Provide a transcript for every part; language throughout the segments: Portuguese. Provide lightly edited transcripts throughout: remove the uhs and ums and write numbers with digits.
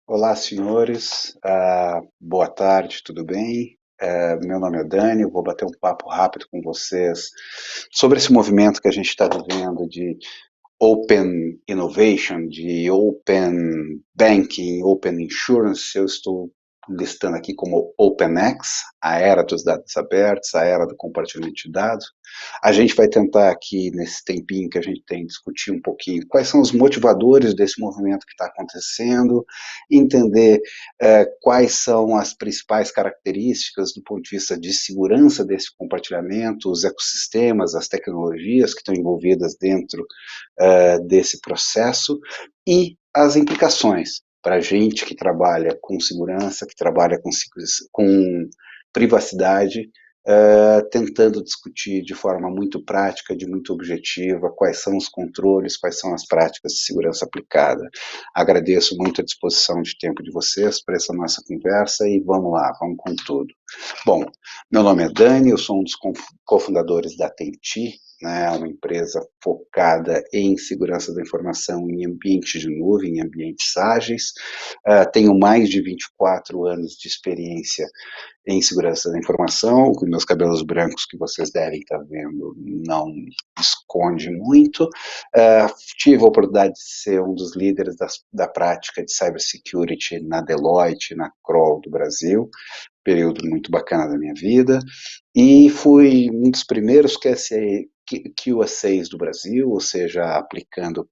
Olá, senhores. Boa tarde, tudo bem? Meu nome é Dani, eu vou bater um papo rápido com vocês sobre esse movimento que a gente está vivendo de Open Innovation, de Open Banking, Open Insurance. Eu estou listando aqui como OpenX, a era dos dados abertos, a era do compartilhamento de dados. A gente vai tentar aqui, nesse tempinho que a gente tem, discutir um pouquinho quais são os motivadores desse movimento que está acontecendo, entender quais são as principais características do ponto de vista de segurança desse compartilhamento, os ecossistemas, as tecnologias que estão envolvidas dentro desse processo e as implicações para a gente que trabalha com segurança, que trabalha com privacidade, tentando discutir de forma muito prática, de muito objetiva, quais são os controles, quais são as práticas de segurança aplicada. Agradeço muito a disposição de tempo de vocês para essa nossa conversa e vamos lá, vamos com tudo. Bom, meu nome é Dani, eu sou um dos cofundadores da Tenti, né, uma empresa focada em segurança da informação em ambientes de nuvem, em ambientes ágeis. Tenho mais de 24 anos de experiência em segurança da informação, com meus cabelos brancos que vocês devem estar vendo não esconde muito. Tive a oportunidade de ser um dos líderes da prática de cybersecurity na Deloitte, na Kroll do Brasil, período muito bacana da minha vida, e fui um dos primeiros QA6 do Brasil, ou seja, aplicando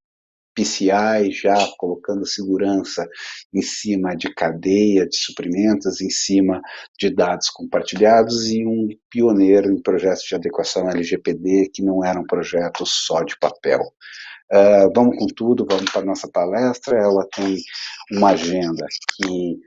PCI, já colocando segurança em cima de cadeia de suprimentos, em cima de dados compartilhados, e um pioneiro em projetos de adequação LGPD, que não eram projetos só de papel. Vamos com tudo, vamos para a nossa palestra. Ela tem uma agenda que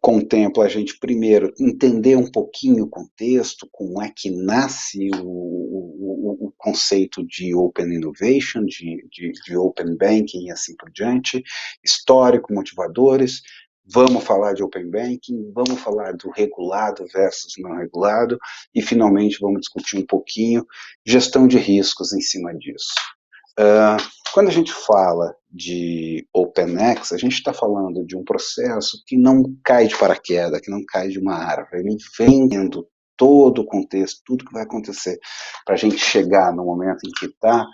contempla a gente primeiro entender um pouquinho o contexto, como é que nasce o conceito de Open Innovation, de Open Banking e assim por diante, histórico, motivadores. Vamos falar de Open Banking, vamos falar do regulado versus não regulado e, finalmente, vamos discutir um pouquinho gestão de riscos em cima disso. Quando a gente fala de OpenX, a gente está falando de um processo que não cai de paraquedas, que não cai de uma árvore. Ele vem tendo todo o contexto, tudo que vai acontecer para a gente chegar no momento em que está,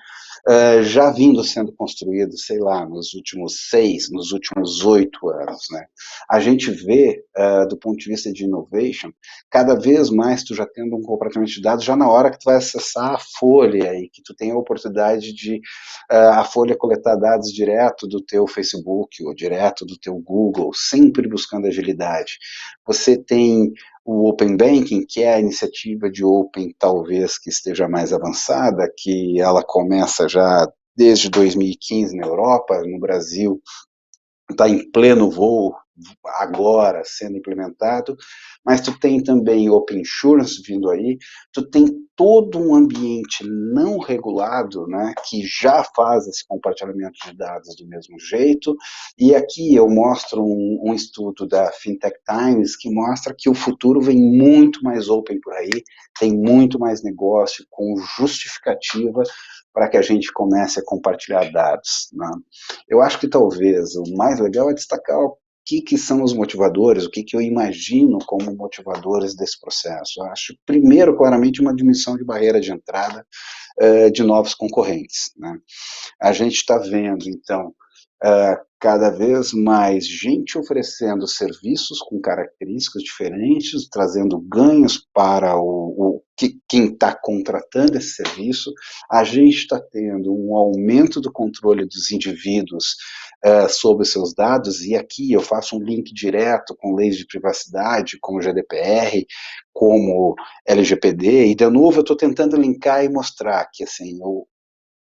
já vindo sendo construído, sei lá, nos últimos 6, nos últimos 8 anos, né? A gente vê, do ponto de vista de innovation, cada vez mais tu já tendo um compartilhamento de dados já na hora que tu vai acessar a Folha e que tu tem a oportunidade de a Folha coletar dados direto do teu Facebook ou direto do teu Google, sempre buscando agilidade. Você tem o Open Banking, que é a iniciativa de Open talvez que esteja mais avançada, que ela começa já desde 2015 na Europa, no Brasil está em pleno voo agora sendo implementado, mas tu tem também Open Insurance vindo aí, tu tem todo um ambiente não regulado, né, que já faz esse compartilhamento de dados do mesmo jeito, e aqui eu mostro um estudo da Fintech Times que mostra que o futuro vem muito mais open por aí, tem muito mais negócio com justificativa para que a gente comece a compartilhar dados, né? Eu acho que talvez o mais legal é destacar o que são os motivadores, o que eu imagino como motivadores desse processo. Eu acho, primeiro, claramente, uma diminuição de barreira de entrada de novos concorrentes, né? A gente está vendo, então, cada vez mais gente oferecendo serviços com características diferentes, trazendo ganhos para quem está contratando esse serviço. A gente está tendo um aumento do controle dos indivíduos sobre os seus dados, e aqui eu faço um link direto com leis de privacidade, como o GDPR, como LGPD, e de novo eu estou tentando linkar e mostrar que assim, o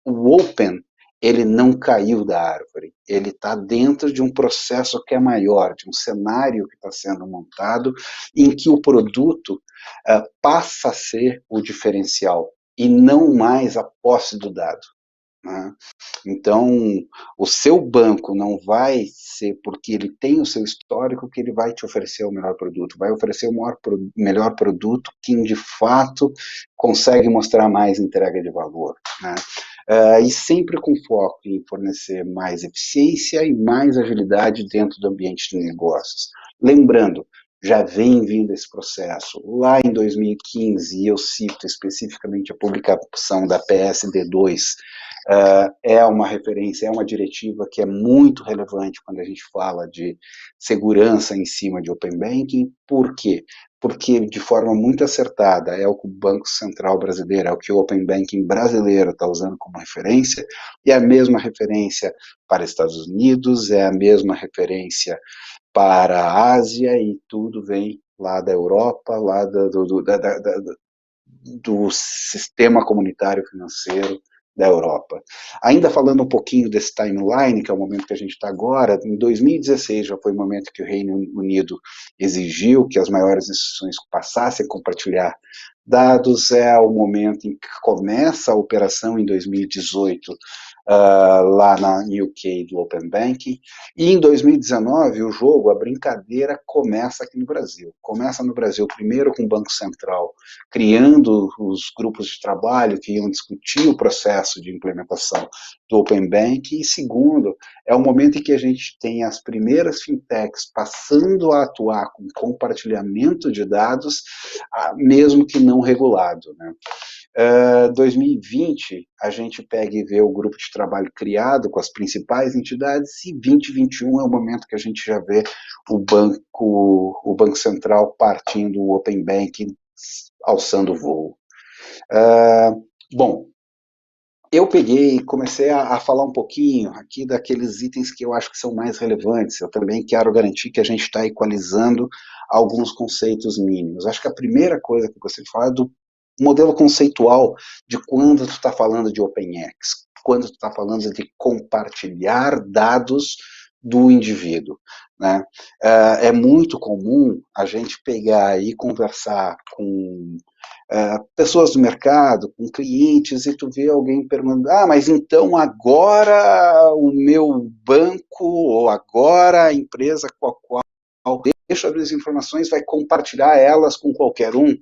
Open ele não caiu da árvore, ele está dentro de um processo que é maior, de um cenário que está sendo montado, em que o produto passa a ser o diferencial e não mais a posse do dado, né? Então, o seu banco não vai ser porque ele tem o seu histórico que ele vai te oferecer o melhor produto, vai oferecer o melhor produto quem de fato consegue mostrar mais entrega de valor, né? e sempre com foco em fornecer mais eficiência e mais agilidade dentro do ambiente de negócios. Lembrando, já vem vindo esse processo. Lá em 2015, e eu cito especificamente a publicação da PSD2, é uma referência, é uma diretiva que é muito relevante quando a gente fala de segurança em cima de Open Banking. Por quê? Porque, de forma muito acertada, é o que o Banco Central brasileiro, é o que o Open Banking brasileiro está usando como referência, e é a mesma referência para Estados Unidos, é a mesma referência para a Ásia, e tudo vem lá da Europa, lá do sistema comunitário financeiro da Europa. Ainda falando um pouquinho desse timeline, que é o momento que a gente está agora, em 2016 já foi o momento que o Reino Unido exigiu que as maiores instituições passassem a compartilhar dados, é o momento em que começa a operação em 2018 lá na UK do Open Banking, e em 2019 o jogo, a brincadeira começa aqui no Brasil. Começa no Brasil primeiro com o Banco Central criando os grupos de trabalho que iam discutir o processo de implementação do Open Banking, e segundo, é o momento em que a gente tem as primeiras fintechs passando a atuar com compartilhamento de dados, mesmo que não regulado, né? 2020, a gente pega e vê o grupo de trabalho criado com as principais entidades, e 2021 é o momento que a gente já vê o Banco Central partindo o Open Banking, alçando o voo. Bom, eu peguei e comecei a falar um pouquinho aqui daqueles itens que eu acho que são mais relevantes. Eu também quero garantir que a gente está equalizando alguns conceitos mínimos. Acho que a primeira coisa que eu gostaria de falar é do modelo conceitual de quando tu está falando de OpenX, quando tu está falando de compartilhar dados do indivíduo, né? É muito comum a gente pegar e conversar com pessoas do mercado, com clientes, e tu vê alguém perguntando, mas então agora o meu banco, ou agora a empresa com a qual deixa as informações vai compartilhar elas com qualquer um?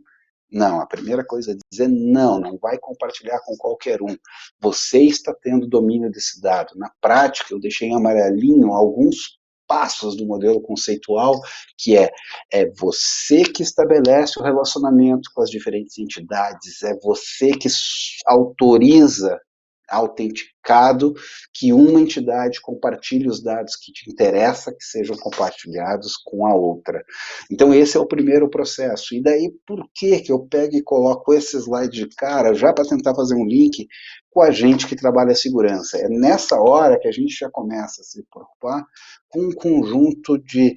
Não, a primeira coisa é dizer não, não vai compartilhar com qualquer um. Você está tendo domínio desse dado. Na prática, eu deixei em amarelinho alguns passos do modelo conceitual, que é você que estabelece o relacionamento com as diferentes entidades, é você que autoriza autenticado que uma entidade compartilhe os dados que te interessa que sejam compartilhados com a outra. Então esse é o primeiro processo. E daí por que eu pego e coloco esse slide de cara, já para tentar fazer um link com a gente que trabalha a segurança? É nessa hora que a gente já começa a se preocupar com um conjunto de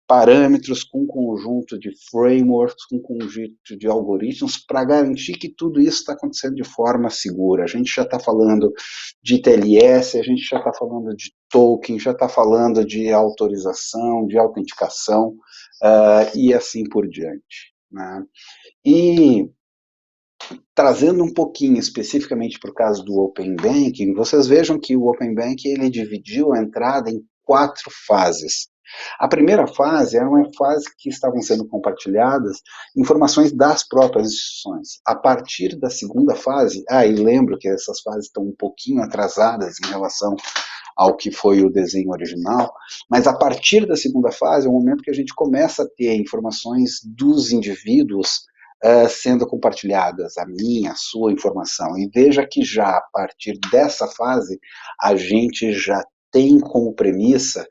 parâmetros, com um conjunto de frameworks, com um conjunto de algoritmos para garantir que tudo isso está acontecendo de forma segura. A gente já está falando de TLS, a gente já está falando de token, já está falando de autorização, de autenticação e assim por diante, né? E trazendo um pouquinho especificamente para o caso do Open Banking, vocês vejam que o Open Banking ele dividiu a entrada em 4 fases. A primeira fase era uma fase que estavam sendo compartilhadas informações das próprias instituições. A partir da segunda fase, e lembro que essas fases estão um pouquinho atrasadas em relação ao que foi o desenho original, mas a partir da segunda fase é o momento que a gente começa a ter informações dos indivíduos sendo compartilhadas, a minha, a sua informação. E veja que já a partir dessa fase, a gente já tem como premissa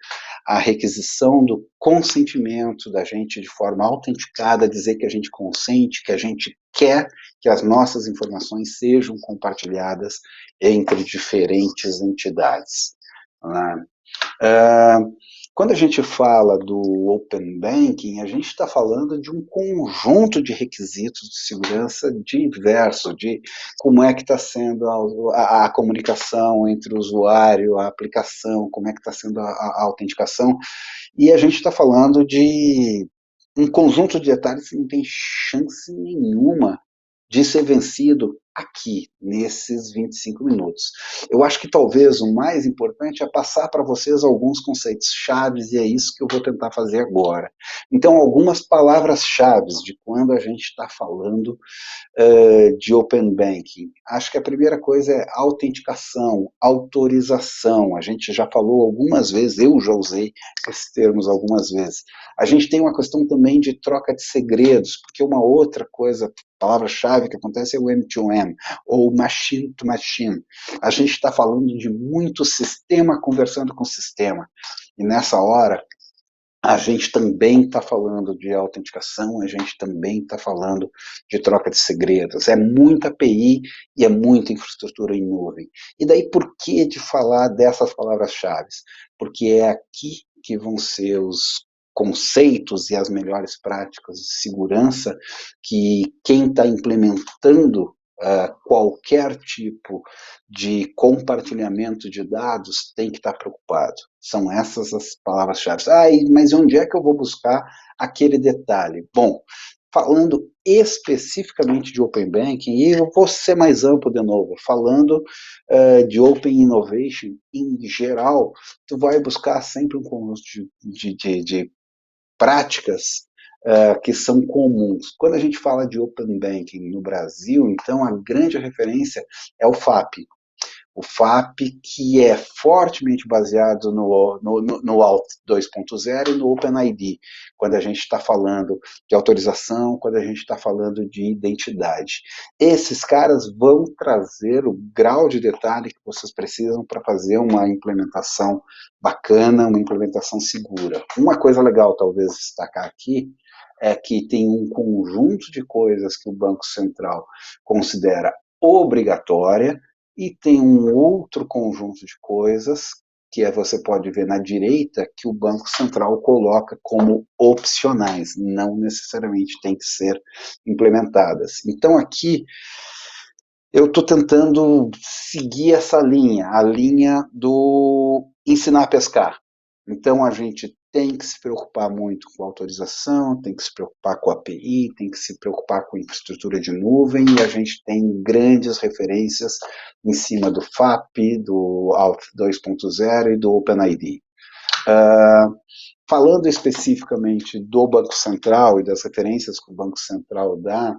a requisição do consentimento da gente de forma autenticada, dizer que a gente consente, que a gente quer que as nossas informações sejam compartilhadas entre diferentes entidades. Né? Quando a gente fala do Open Banking, a gente está falando de um conjunto de requisitos de segurança diverso, de como é que está sendo a comunicação entre o usuário, a aplicação, como é que está sendo a autenticação, e a gente está falando de um conjunto de detalhes que não tem chance nenhuma de ser vencido aqui, nesses 25 minutos. Eu acho que talvez o mais importante é passar para vocês alguns conceitos chaves, e é isso que eu vou tentar fazer agora. Então, algumas palavras-chave de quando a gente está falando de Open Banking. Acho que a primeira coisa é autenticação, autorização. A gente já falou algumas vezes, eu já usei esses termos algumas vezes. A gente tem uma questão também de troca de segredos, porque uma outra coisa, palavra-chave que acontece é o M2M, ou machine to machine. A gente está falando de muito sistema conversando com sistema. E nessa hora, a gente também está falando de autenticação, a gente também está falando de troca de segredos. É muita API e é muita infraestrutura em nuvem. E daí por que de falar dessas palavras-chave? Porque é aqui que vão ser os conceitos e as melhores práticas de segurança que quem está implementando qualquer tipo de compartilhamento de dados tem que estar preocupado. São essas as palavras-chave. Mas onde é que eu vou buscar aquele detalhe? Bom, falando especificamente de Open Banking, e eu vou ser mais amplo de novo, falando de Open Innovation em geral, tu vai buscar sempre um conjunto de práticas que são comuns. Quando a gente fala de Open Banking no Brasil, então a grande referência é o FAP. O FAP, que é fortemente baseado no Alt 2.0 e no OpenID, quando a gente está falando de autorização, quando a gente está falando de identidade. Esses caras vão trazer o grau de detalhe que vocês precisam para fazer uma implementação bacana, uma implementação segura. Uma coisa legal, talvez, destacar aqui, é que tem um conjunto de coisas que o Banco Central considera obrigatória, e tem um outro conjunto de coisas que você pode ver na direita que o Banco Central coloca como opcionais, não necessariamente tem que ser implementadas. Então aqui eu estou tentando seguir essa linha, a linha do ensinar a pescar. Então a gente tem que se preocupar muito com a autorização, tem que se preocupar com a API, tem que se preocupar com a infraestrutura de nuvem, e a gente tem grandes referências em cima do FAP, do Alt 2.0 e do OpenID. Falando especificamente do Banco Central e das referências que o Banco Central dá,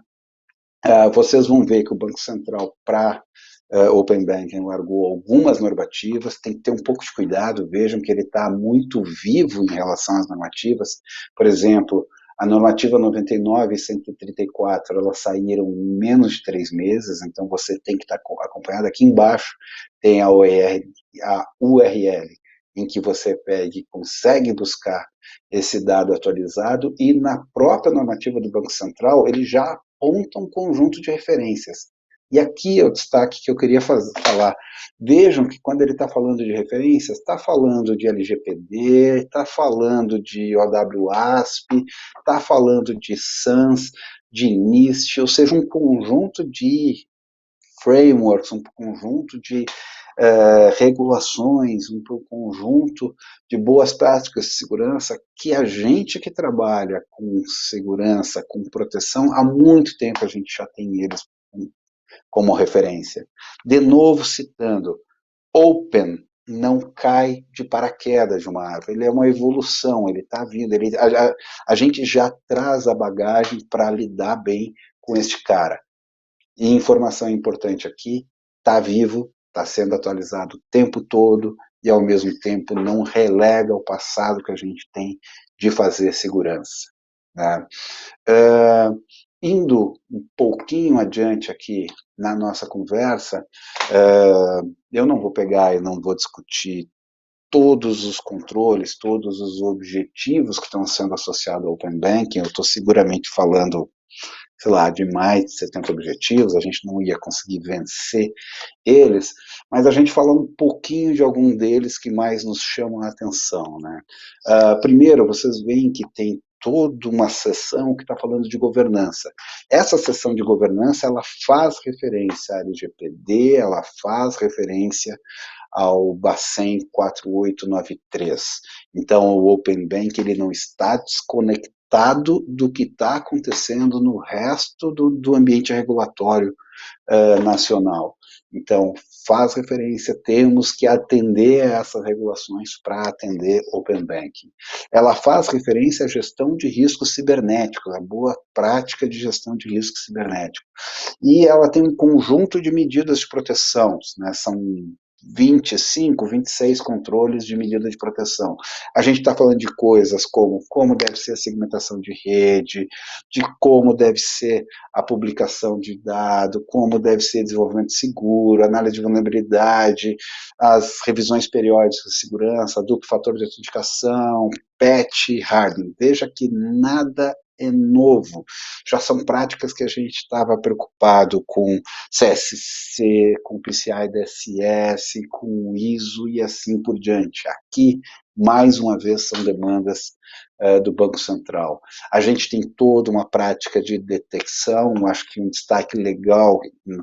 vocês vão ver que o Banco Central, para Open Banking, largou algumas normativas, tem que ter um pouco de cuidado, vejam que ele está muito vivo em relação às normativas. Por exemplo, a normativa 99 e 134, elas saíram em menos de 3 meses, então você tem que estar acompanhado. Aqui embaixo tem a URL, em que você pega e consegue buscar esse dado atualizado, e na própria normativa do Banco Central, ele já aponta um conjunto de referências. E aqui é o destaque que eu queria falar. Vejam que quando ele está falando de referências, está falando de LGPD, está falando de OWASP, está falando de SANS, de NIST, ou seja, um conjunto de frameworks, um conjunto de regulações, um conjunto de boas práticas de segurança que a gente que trabalha com segurança, com proteção, há muito tempo a gente já tem eles como referência. De novo citando, Open não cai de paraquedas de uma árvore, ele é uma evolução, ele está vindo, a gente já traz a bagagem para lidar bem com este cara. E informação importante aqui, está vivo, está sendo atualizado o tempo todo e ao mesmo tempo não relega o passado que a gente tem de fazer segurança. Né? Indo um pouquinho adiante aqui na nossa conversa, eu não vou pegar e não vou discutir todos os controles, todos os objetivos que estão sendo associados ao Open Banking. Eu estou seguramente falando, sei lá, de mais de 70 objetivos, a gente não ia conseguir vencer eles, mas a gente fala um pouquinho de algum deles que mais nos chamam a atenção. Né? Primeiro, vocês veem que tem toda uma seção que está falando de governança. Essa seção de governança, ela faz referência à LGPD, ela faz referência ao Bacen 4893. Então, o Open Bank ele não está desconectado resultado do que está acontecendo no resto do ambiente regulatório nacional. Então, faz referência, temos que atender a essas regulações para atender Open Banking. Ela faz referência à gestão de riscos cibernéticos, a boa prática de gestão de risco cibernético. E ela tem um conjunto de medidas de proteção, né? São 25, 26 controles de medida de proteção. A gente está falando de coisas como deve ser a segmentação de rede, de como deve ser a publicação de dado, como deve ser desenvolvimento seguro, análise de vulnerabilidade, as revisões periódicas de segurança, duplo fator de autenticação, patch, hardening. Veja que nada é novo. Já são práticas que a gente estava preocupado com CSC, com PCI DSS, com ISO e assim por diante. Aqui, mais uma vez, são demandas do Banco Central. A gente tem toda uma prática de detecção, acho que um destaque legal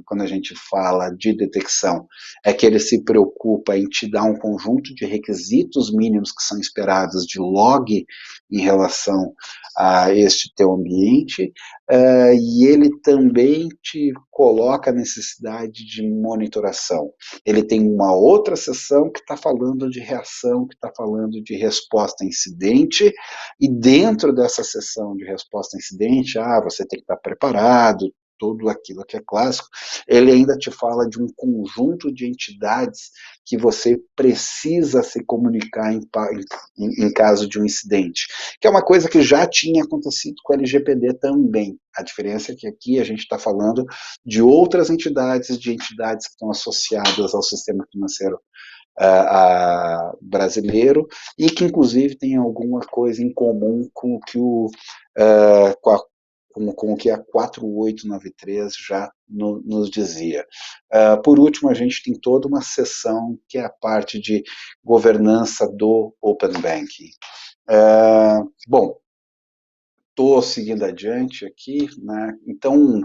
quando a gente fala de detecção é que ele se preocupa em te dar um conjunto de requisitos mínimos que são esperados de log em relação a este teu ambiente, e ele também te coloca a necessidade de monitoração. Ele tem uma outra seção que está falando de reação, que está falando de resposta a incidente, e dentro dessa seção de resposta a incidente, você tem que estar preparado, tudo aquilo que é clássico, ele ainda te fala de um conjunto de entidades que você precisa se comunicar em caso de um incidente, que é uma coisa que já tinha acontecido com a LGPD também. A diferença é que aqui a gente está falando de outras entidades, de entidades que estão associadas ao sistema financeiro brasileiro e que inclusive tem alguma coisa em comum com o que com o que a 4893 já nos dizia. Por último, a gente tem toda uma seção que é a parte de governança do Open Banking. Bom, estou seguindo adiante aqui, né? Então,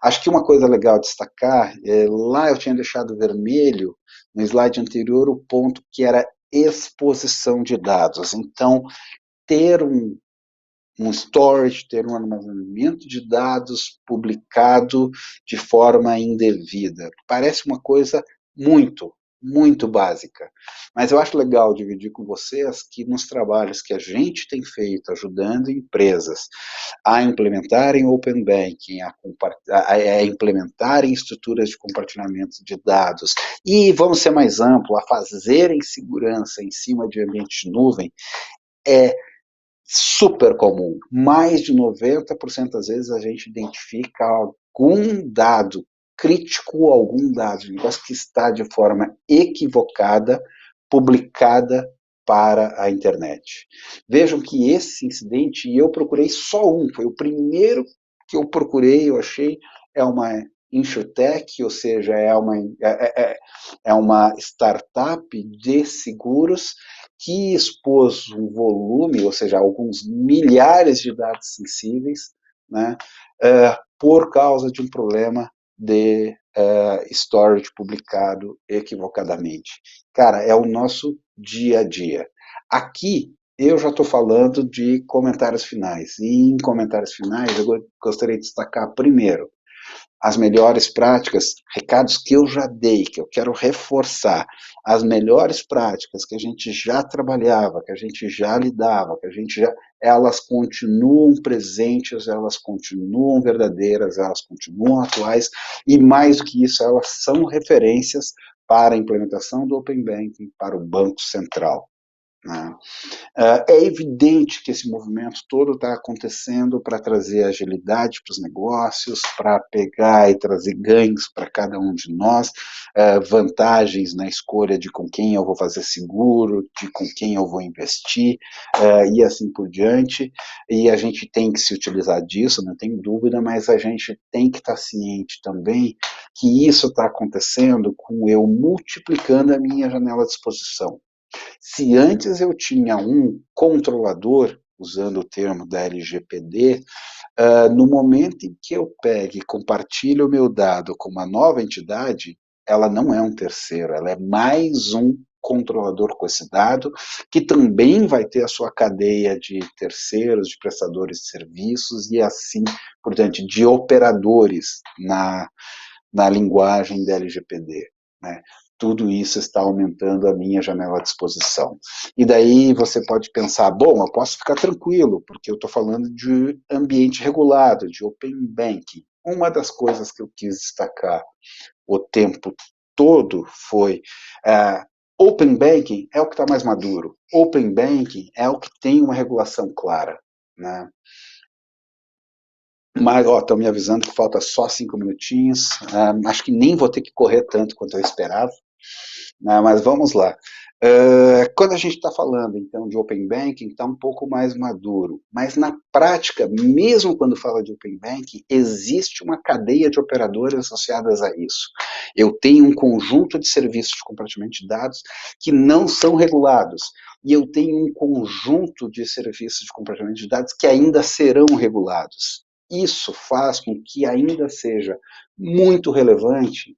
acho que uma coisa legal a destacar, lá eu tinha deixado vermelho, no slide anterior, o ponto que era exposição de dados. Então, ter um storage, ter um armazenamento de dados publicado de forma indevida. Parece uma coisa muito básica. Mas eu acho legal dividir com vocês que nos trabalhos que a gente tem feito ajudando empresas a implementarem Open Banking, a implementarem estruturas de compartilhamento de dados e, vamos ser mais amplo, a fazerem segurança em cima de ambiente de nuvem, é super comum. Mais de 90% das vezes a gente identifica algum dado crítico, algum dado de negócio que está de forma equivocada, publicada para a internet. Vejam que esse incidente, e eu procurei só um, foi o primeiro que eu procurei, eu achei, é uma InsurTech, ou seja, é uma startup de seguros que expôs um volume, ou seja, alguns milhares de dados sensíveis, né, por causa de um problema de storage publicado equivocadamente. Cara, é o nosso dia a dia. Aqui, eu já estou falando de comentários finais. E em comentários finais, eu gostaria de destacar primeiro as melhores práticas, recados que eu já dei, que eu quero reforçar, as melhores práticas que a gente já trabalhava, que a gente já lidava, elas continuam presentes, elas continuam verdadeiras, elas continuam atuais, e mais do que isso, elas são referências para a implementação do Open Banking para o Banco Central. Né? É evidente que esse movimento todo está acontecendo para trazer agilidade para os negócios, para pegar e trazer ganhos para cada um de nós, vantagens na escolha de com quem eu vou fazer seguro, de com quem eu vou investir, e assim por diante. E a gente tem que se utilizar disso, não tem dúvida, mas a gente tem que estar ciente também que isso está acontecendo com eu multiplicando a minha janela de exposição. Se antes eu tinha um controlador, usando o termo da LGPD, no momento em que eu pego e compartilho o meu dado com uma nova entidade, ela não é um terceiro, ela é mais um controlador com esse dado, que também vai ter a sua cadeia de terceiros, de prestadores de serviços e assim por diante, de operadores na linguagem da LGPD, né? Tudo isso está aumentando a minha janela de exposição. E daí você pode pensar, bom, eu posso ficar tranquilo, porque eu estou falando de ambiente regulado, de open banking. Uma das coisas que eu quis destacar o tempo todo foi open banking é o que está mais maduro, open banking é o que tem uma regulação clara, né? Mas, estão me avisando que falta só 5 minutinhos, acho que nem vou ter que correr tanto quanto eu esperava, mas vamos lá. Quando a gente está falando, então, de Open Banking, está um pouco mais maduro. Mas, na prática, mesmo quando fala de Open Banking, existe uma cadeia de operadores associadas a isso. Eu tenho um conjunto de serviços de compartilhamento de dados que não são regulados. E eu tenho um conjunto de serviços de compartilhamento de dados que ainda serão regulados. Isso faz com que ainda seja muito relevante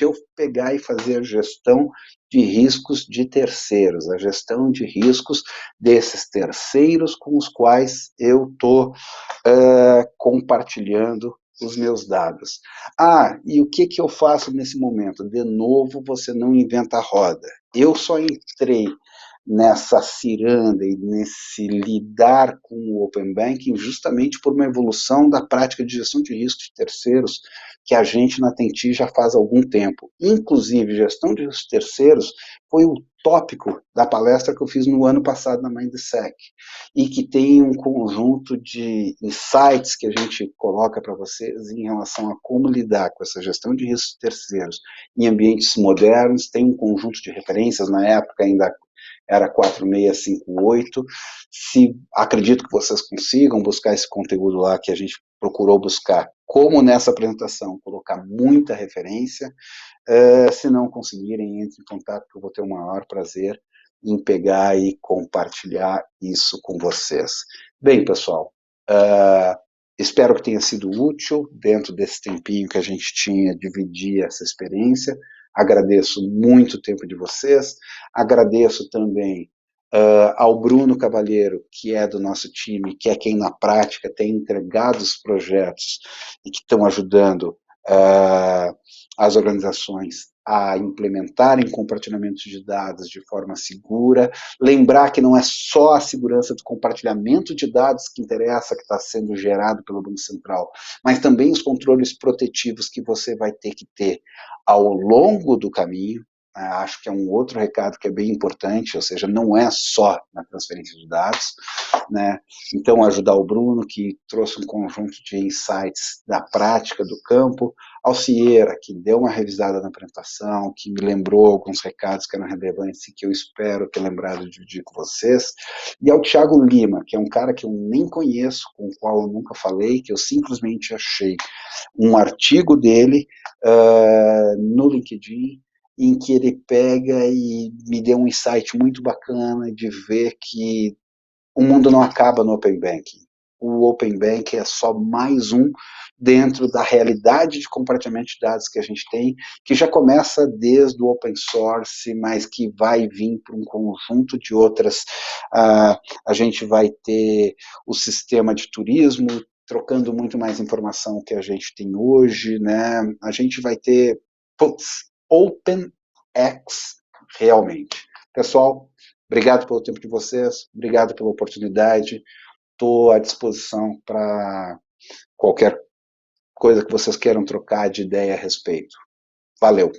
eu pegar e fazer a gestão de riscos de terceiros, a gestão de riscos desses terceiros com os quais eu estou compartilhando os meus dados. E o que eu faço nesse momento? De novo, você não inventa a roda. Eu só entrei nessa ciranda e nesse lidar com o Open Banking justamente por uma evolução da prática de gestão de riscos de terceiros que a gente na Tenti já faz algum tempo. Inclusive, gestão de riscos de terceiros foi o tópico da palestra que eu fiz no ano passado na Mindsec, e que tem um conjunto de insights que a gente coloca para vocês em relação a como lidar com essa gestão de riscos de terceiros em ambientes modernos, tem um conjunto de referências, na época ainda era 4658. Acredito que vocês consigam buscar esse conteúdo lá que a gente procurou buscar, como nessa apresentação, colocar muita referência. Se não conseguirem, entre em contato, que eu vou ter o maior prazer em pegar e compartilhar isso com vocês. Bem, pessoal, espero que tenha sido útil dentro desse tempinho que a gente tinha, dividir essa experiência. Agradeço muito o tempo de vocês, agradeço também ao Bruno Cavalheiro, que é do nosso time, que é quem na prática tem entregado os projetos e que estão ajudando as organizações a implementarem compartilhamento de dados de forma segura, lembrar que não é só a segurança do compartilhamento de dados que interessa, que está sendo gerado pelo Banco Central, mas também os controles protetivos que você vai ter que ter ao longo do caminho. Acho que é um outro recado que é bem importante, ou seja, não é só na transferência de dados, né? Então, ajudar o Bruno, que trouxe um conjunto de insights da prática do campo, ao Cieira, que deu uma revisada na apresentação, que me lembrou alguns recados que eram relevantes e que eu espero ter lembrado de dividir com vocês, e ao Thiago Lima, que é um cara que eu nem conheço, com o qual eu nunca falei, que eu simplesmente achei um artigo dele no LinkedIn, em que ele pega e me deu um insight muito bacana de ver que o mundo não acaba no Open Banking. O Open Banking é só mais um dentro da realidade de compartilhamento de dados que a gente tem, que já começa desde o open source, mas que vai vir para um conjunto de outras. A gente vai ter o sistema de turismo trocando muito mais informação que a gente tem hoje, né? A gente vai ter OpenX realmente. Pessoal, obrigado pelo tempo de vocês, obrigado pela oportunidade, estou à disposição para qualquer coisa que vocês queiram trocar de ideia a respeito. Valeu!